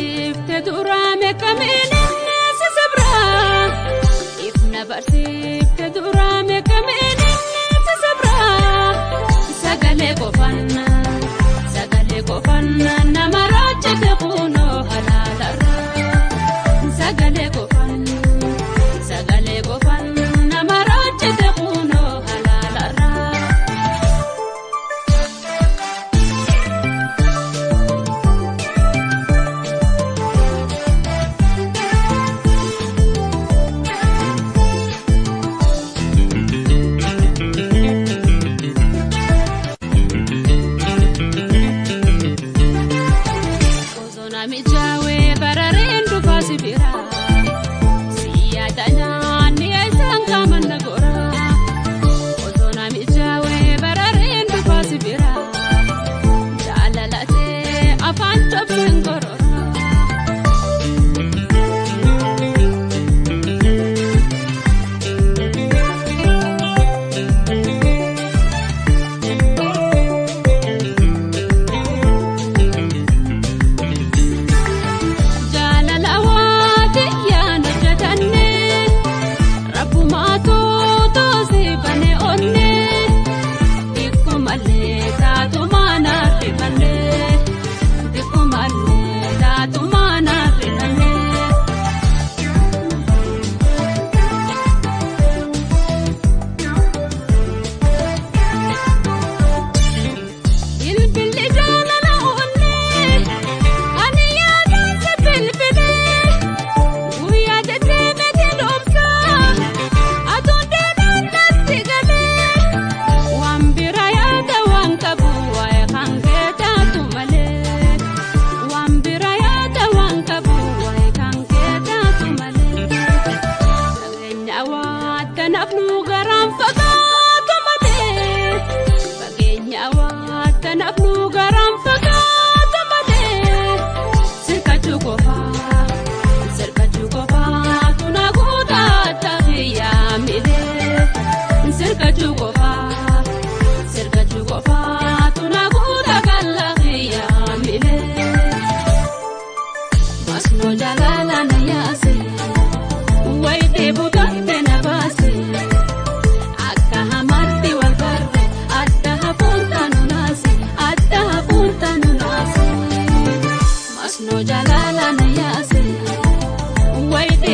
barsiifte durame kamene sisabra ifna barsiifte durame kamene sisabra sagale kofanna namarache te kuno halalara sagale kofanna namarache te kuno halalara mijawe bararendu fasibira siyadanya ni aitanga mandagora ozona mijawe bararendu fasibira jalalate afanta bengoro Tanapnu garam fakatu male bagenya wa tanapnu garam fakatu male sirka chukofa tunaguta tahiya mile sirka chukofa tunaguta kalahiya mile masno jalala na yase waite bukatte na basi no jalala na yase waite